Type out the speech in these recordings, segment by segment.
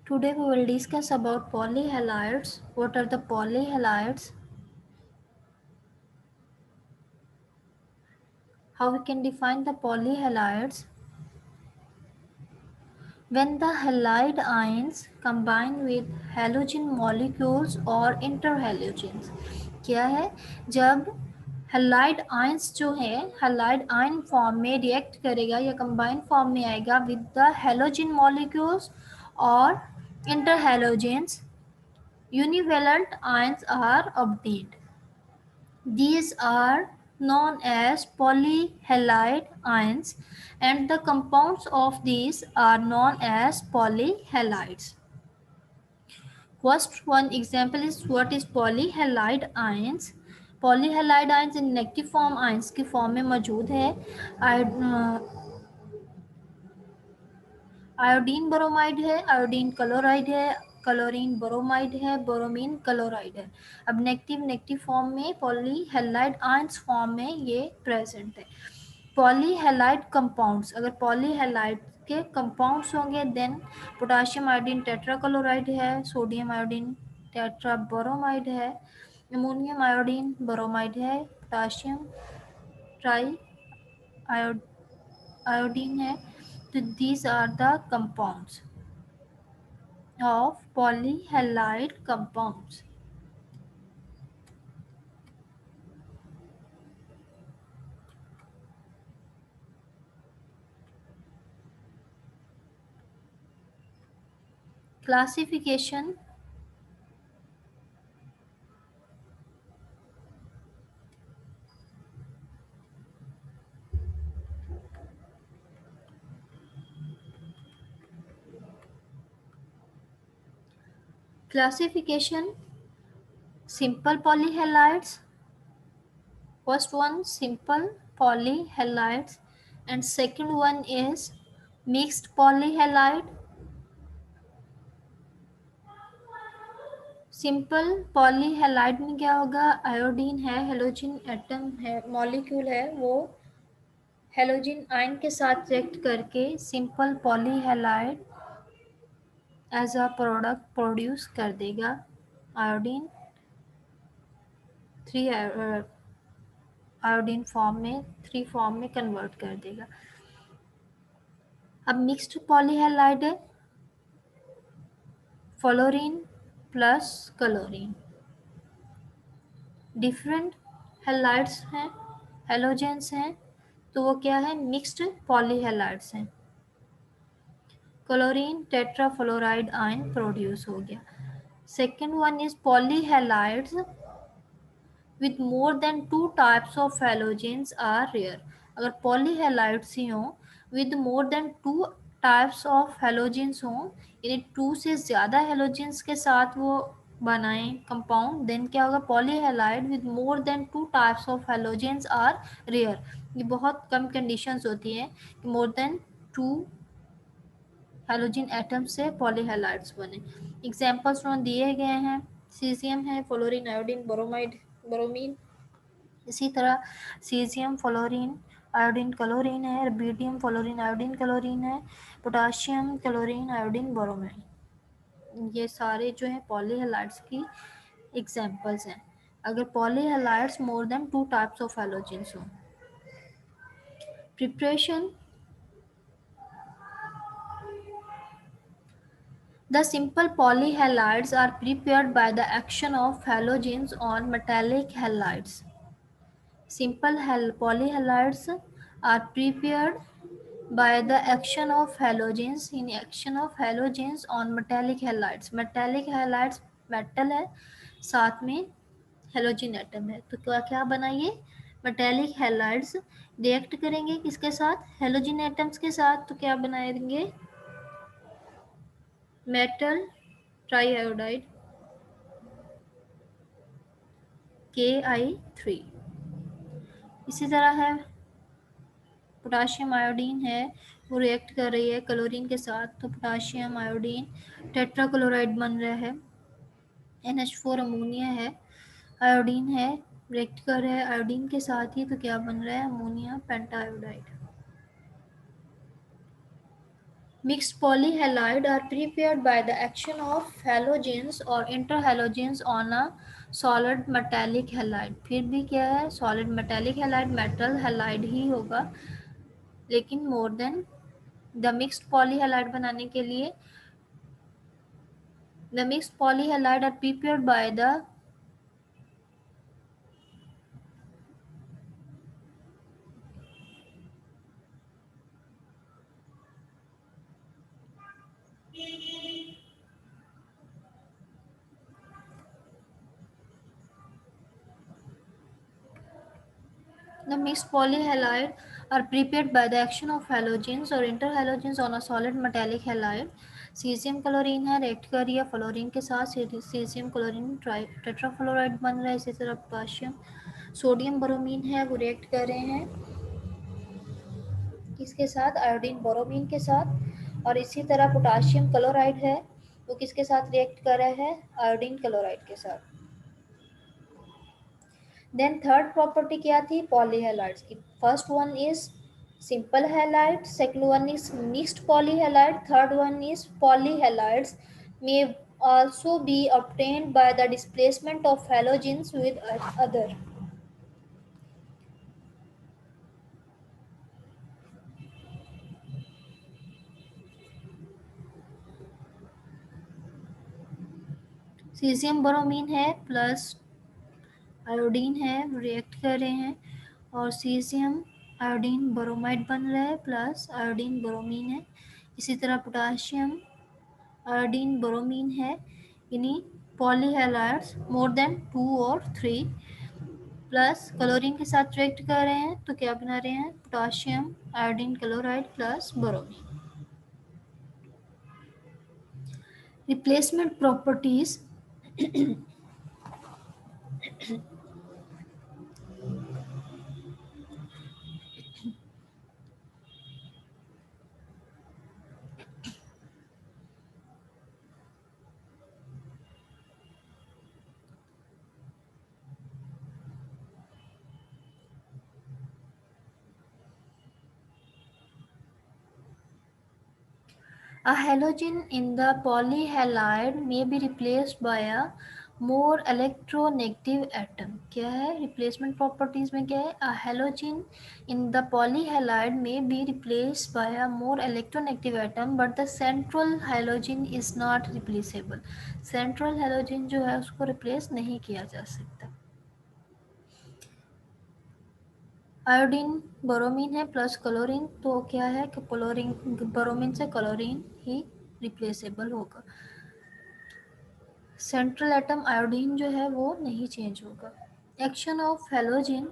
Today we will discuss about polyhalides. What are the polyhalides? How we can define the polyhalides? When the halide ions combine with halogen molecules or interhalogens. क्या है? जब halide ions जो है halide ion form में react करेगा या combine form में आएगा विद द halogen molecules और interhalogens, univalent ions are obtained. These are known as polyhalide ions, and the compounds of these are known as polyhalides. First one example is what is polyhalide ions. Polyhalide ions in negative form ions की form में मौजूद है. Iodine bromide है, iodine chloride है, chlorine bromide है, bromine chloride है. अब negative form में पॉलीहेलाइड आयंस फॉर्म में ये प्रेजेंट है. पॉलीहेलाइड कंपाउंड्स, अगर पॉलीहेलाइड के कंपाउंड्स होंगे देन पोटाशियम आयोडीन टेट्राक्लोराइड है, सोडियम आयोडीन टेट्राब्रोमाइड है, अमोनियम आयोडीन ब्रोमाइड है, पोटाशियम ट्राई आयोडीन है. तो these are the compounds of polyhalide compounds. Classification. Classification. Simple polyhalides. First one simple polyhalides and second one is mixed polyhalide. Simple polyhalide में क्या होगा? Iodine है, halogen atom है, molecule है, वो हेलोजन आयन के साथ रिएक्ट करके simple polyhalide as a product produce कर देगा. आयोडीन 3 आयोडीन फॉर्म में 3 फॉर्म में कन्वर्ट कर देगा. अब मिक्स्ड पॉलीहेलाइड है fluorine plus chlorine. Different halides हैं, हेलोजेंस हैं, तो वो क्या है? मिक्स्ड पॉलीहेलाइड्स हैं. क्लोरीन टेट्राफ्लोराइड आयन प्रोड्यूस हो गया. Second one is polyhalides with more than 2 types of halogens are rare. अगर polyhalides ही हों with more than 2 types of halogens हों, यानी 2 से ज़्यादा halogens के साथ वो बनाएं कंपाउंड, देन क्या होगा? polyhalide with more than 2 types of halogens are rare. ये बहुत कम कंडीशंस होती हैं कि more than 2 हेलोजन एटम से पॉलीहेलाइड्स बने. एग्जाम्पल्स दिए गए हैं. सीजियम है, फ्लोरीन आयोडीन ब्रोमाइड ब्रोमीन. इसी तरह सीजियम फ्लोरीन आयोडीन क्लोरीन है, रुबिडियम फ्लोरीन आयोडीन क्लोरीन है, पोटाशियम क्लोरीन आयोडीन ब्रोमाइड. ये सारे जो है पॉलीहेलाइड्स की एग्जाम्पल्स हैं. अगर polyhalides more than 2 types of halogens हो. Preparation. The simple polyhalides are prepared by the action of halogens on metallic halides. Simple polyhalides are prepared by the action of halogens in action of halogens on metallic halides. Metallic halides metal है, साथ में halogen atom है, तो क्या क्या बनाइए? Metallic halides react करेंगे किसके साथ? हेलोजन एटम्स के साथ. तो क्या बनाएंगे? Metal triiodide Ki3. इसी तरह है पोटाशियम आयोडीन है, वो रिएक्ट कर रही है क्लोरीन के साथ, तो पोटाशियम आयोडीन टेट्राक्लोराइड बन रहा है. NH4 अमोनिया है, आयोडीन है, रिएक्ट कर रहा है आयोडीन के साथ ही, तो क्या बन रहा है? Ammonia पेंटाआयोडाइड. Mixed polyhalide are prepared by the action of halogens or interhalogens on a solid metallic halide. फिर भी क्या है, solid metallic halide metal halide ही होगा, लेकिन more than the mixed polyhalide बनाने के लिए the mixed polyhalide are prepared by the mixed polyhalide are prepared by the action of halogens or interhalogens on a solid metallic halide. Caesium chlorine है, react कर रही है fluorine के साथ, caesium chlorine tetrafluoride बन रहा है। इसी तरह पोटाशियम सोडियम ब्रोमीन है, वो रिएक्ट कर रहे हैं किसके साथ, आयोडीन बोरोमीन के साथ। और इसी तरह पोटाशियम क्लोराइड है, वो किसके साथ रिएक्ट कर रहा है, आयोडीन क्लोराइड के साथ। देन थर्ड प्रॉपर्टी क्या थी पॉलीहैलाइड्स की, first one is simple halide, second one is mixed polyhalide, third one is polyhalides may also be obtained by the displacement of halogens with other. Caesium bromine है plus iodine है, react कर रहे हैं और caesium iodine bromide बन रहा है plus iodine bromine है। इसी तरह पोटाशियम आयोडीन ब्रोमीन है, यानी पॉलीहैलाइड्स मोर देन 2 और 3 प्लस क्लोरीन के साथ रिएक्ट कर रहे हैं तो क्या बना रहे हैं, potassium iodine chloride plus bromine. Replacement properties A halogen in the polyhalide may be replaced by a more electronegative atom. क्या है रिप्लेसमेंट प्रॉपर्टीज में, क्या है, a halogen in the polyhalide may be replaced by a more electronegative atom but the central halogen is not replaceable. central halogen जो है उसको replace नहीं किया जा सकता। आयोडीन बोरोमीन है प्लस क्लोरीन, तो क्या है कि क्लोरीन बोरोमीन से क्लोरीन ही रिप्लेसेबल होगा। सेंट्रल एटम आयोडीन जो है वो नहीं चेंज होगा। Action of halogen,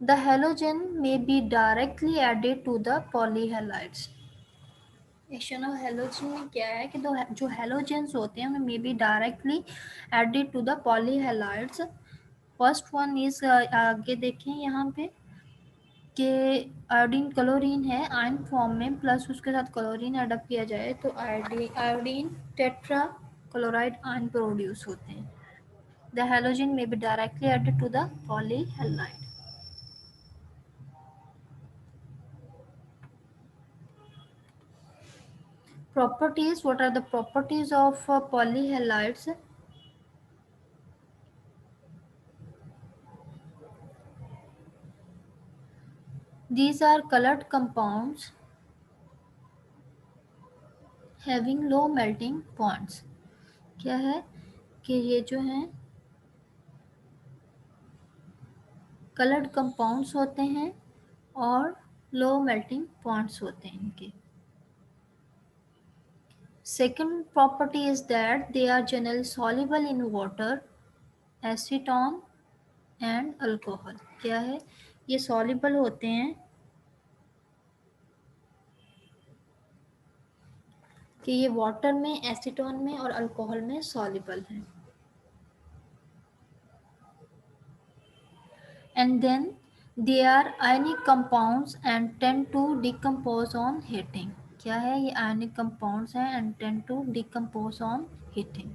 the halogen may be directly added to the polyhalides. Action of halogen में क्या है कि जो हेलोजेंस होते हैं उनमें may be directly added to the polyhalides. First one is आगे देखें यहाँ पे कि आयोडीन क्लोरीन है आयन फॉर्म में प्लस उसके साथ क्लोरीन एडअप किया जाए तो iodine tetrachloride ion produce होते हैं। The halogen may be directly added to the polyhalide. properties, what are the properties of polyhalides? These are colored compounds having low melting points. क्या है कि ये जो हैं कलर्ड कंपाउंड्स होते हैं और लो मेल्टिंग पॉइंट्स होते हैं इनके। Second property is that they are generally soluble in water, acetone and alcohol. क्या है, ये soluble होते हैं कि ये वाटर में, एसीटोन में और अल्कोहल में soluble हैं। And then they are ionic compounds and tend to decompose on heating. क्या है, ये ionic compounds हैं and tend to decompose on heating.